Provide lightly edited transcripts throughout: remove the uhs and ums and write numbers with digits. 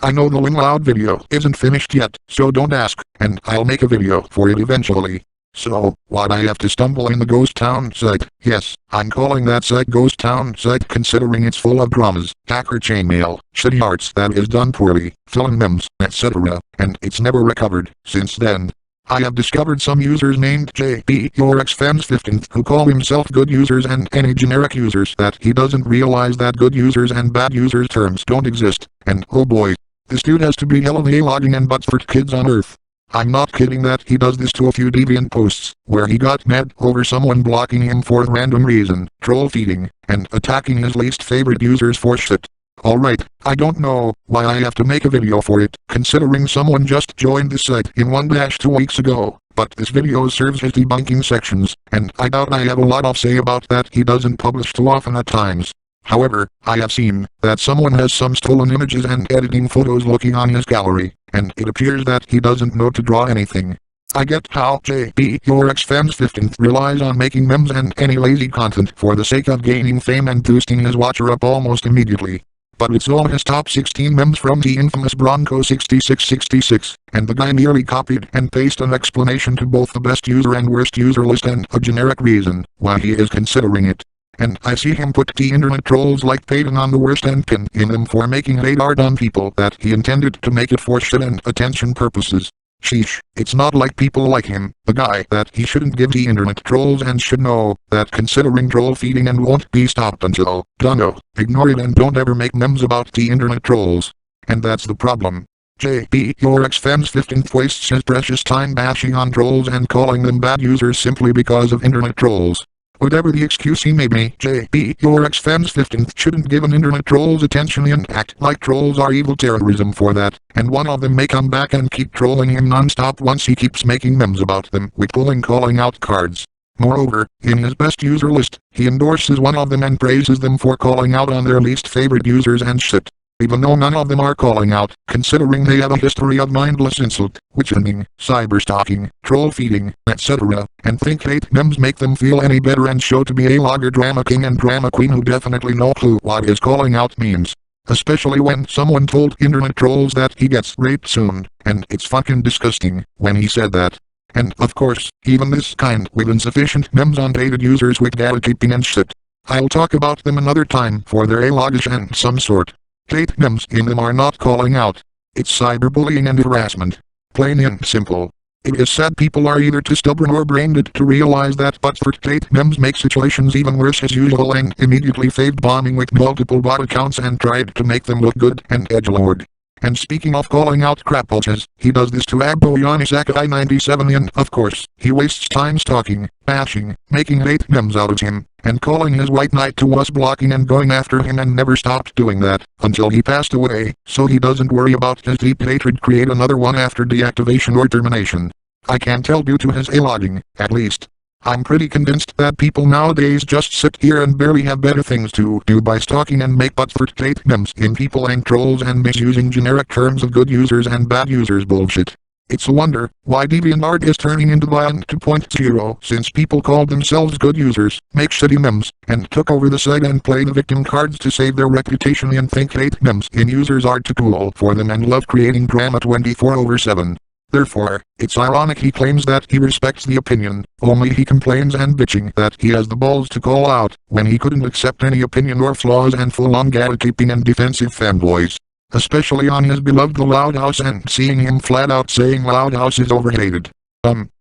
I know the Loud video isn't finished yet, so don't ask, and I'll make a video for it eventually. So, why'd I have to stumble in the ghost town site? Yes, I'm calling that site ghost town site considering it's full of dramas, hacker chainmail, shitty arts that is done poorly, fill-in memes, etc., and it's never recovered since then. I have discovered some users named JB your ex-fans 15th who call himself good users and any generic users that he doesn't realize that good users and bad users terms don't exist, and oh boy, this dude has to be hell of A-logging and butts for kids on earth. I'm not kidding that he does this to a few deviant posts, where he got mad over someone blocking him for a random reason, troll feeding, and attacking his least favorite users for shit. Alright, I don't know why I have to make a video for it, considering someone just joined the site in 1-2 weeks ago, but this video serves as debunking sections, and I doubt I have a lot of say about that he doesn't publish too often at times. However, I have seen that someone has some stolen images and editing photos looking on his gallery, and it appears that he doesn't know to draw anything. I get how JB your ex-fans 15th relies on making memes and any lazy content for the sake of gaining fame and boosting his watcher up almost immediately. But it's all his top 16 memes from the infamous Bronco 6666, and the guy merely copied and pasted an explanation to both the best user and worst user list and a generic reason why he is considering it. And I see him put the internet trolls like Peyton on the worst and pin in them for making hate art on people that he intended to make it for shit and attention purposes. Sheesh, it's not like people like him, the guy that he shouldn't give the internet trolls and should know that considering troll feeding and won't be stopped until, dunno, ignore it and don't ever make memes about the internet trolls. And that's the problem. JB your ex-fans 15th wastes his precious time bashing on trolls and calling them bad users simply because of internet trolls. Whatever the excuse he may be, JB your ex-fans 15th shouldn't give an internet trolls attention and act like trolls are evil terrorism for that, and one of them may come back and keep trolling him non-stop once he keeps making memes about them with pulling calling out cards. Moreover, in his best user list, he endorses one of them and praises them for calling out on their least favorite users and shit. Even though none of them are calling out, considering they have a history of mindless insult, witchhunting, cyberstalking, troll feeding, etc., and think hate memes make them feel any better and show to be a logger drama king and drama queen who definitely no clue what is calling out means. Especially when someone told internet trolls that he gets raped soon, and it's fucking disgusting when he said that. And of course, even this kind with insufficient memes on baited users with data keeping and shit. I'll talk about them another time for their A-loggish and some sort. Hate memes in them are not calling out. It's cyberbullying and harassment. Plain and simple. It is sad people are either too stubborn or brain-dead to realize that but for hate memes make situations even worse as usual and immediately faved bombing with multiple bot accounts and tried to make them look good and edgelord. And speaking of calling out crapulches, he does this to Agbo Yanisaka I-97 and, of course, he wastes time stalking, bashing, making hate memes out of him, and calling his white knight to us blocking and going after him and never stopped doing that, until he passed away, so he doesn't worry about his deep hatred create another one after deactivation or termination. I can tell due to his A-logging, at least. I'm pretty convinced that people nowadays just sit here and barely have better things to do by stalking and make but for hate memes in people and trolls and misusing generic terms of good users and bad users bullshit. It's a wonder why DeviantArt is turning into Violent 2.0 since people called themselves good users, make shitty memes, and took over the site and play the victim cards to save their reputation and think hate memes in users are too cool for them and love creating drama 24/7. Therefore, it's ironic he claims that he respects the opinion, only he complains and bitching that he has the balls to call out, when he couldn't accept any opinion or flaws and full-on gatekeeping and defensive fanboys. Especially on his beloved The Loud House and seeing him flat out saying Loud House is overhated.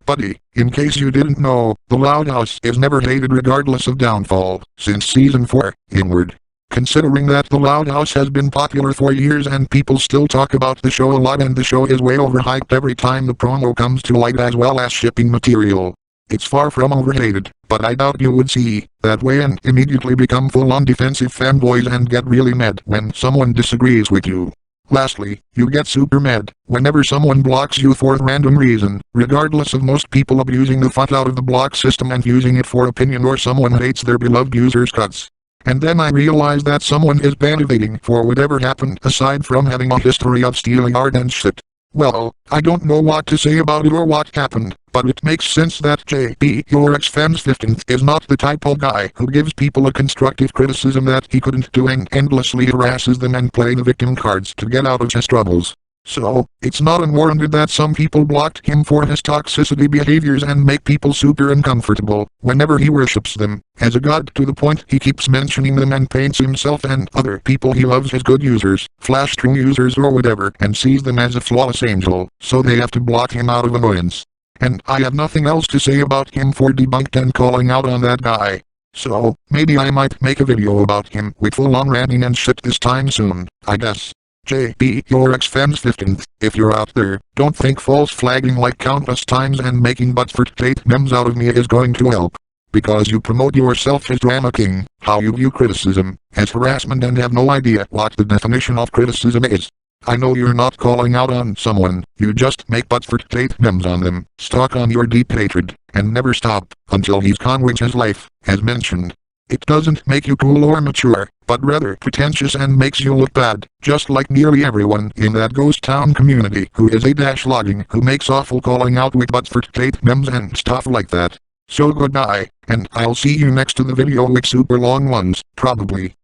Buddy, in case you didn't know, The Loud House is never hated regardless of downfall, since season 4, inward. Considering that The Loud House has been popular for years and people still talk about the show a lot and the show is way overhyped every time the promo comes to light as well as shipping material. It's far from overhated, but I doubt you would see that way and immediately become full-on defensive fanboys and get really mad when someone disagrees with you. Lastly, you get super mad whenever someone blocks you for a random reason, regardless of most people abusing the fuck out of the block system and using it for opinion or someone hates their beloved users' cuts. And then I realize that someone is ban evading for whatever happened aside from having a history of stealing art and shit. Well, I don't know what to say about it or what happened, but it makes sense that JB, your ex-fan's 15th, is not the type of guy who gives people a constructive criticism that he couldn't do and endlessly harasses them and play the victim cards to get out of his troubles. So, it's not unwarranted that some people blocked him for his toxicity behaviors and make people super uncomfortable whenever he worships them as a god, to the point he keeps mentioning them and paints himself and other people he loves as good users, flash true users or whatever, and sees them as a flawless angel, so they have to block him out of annoyance. And I have nothing else to say about him for debunked and calling out on that guy. So, maybe I might make a video about him with full-on ranting and shit this time soon, I guess. JB, your ex-fan's 15th, if you're out there, don't think false flagging like countless times and making but-for-tate memes out of me is going to help. Because you promote yourself as drama king, how you view criticism, as harassment, and have no idea what the definition of criticism is. I know you're not calling out on someone, you just make but-for-tate memes on them, stalk on your deep hatred, and never stop, until he's gone with his life, as mentioned. It doesn't make you cool or mature, but rather pretentious and makes you look bad, just like nearly everyone in that ghost town community who is A-logging who makes awful calling out with but-for-tate memes and stuff like that. So goodbye, and I'll see you next to the video with super long ones, probably.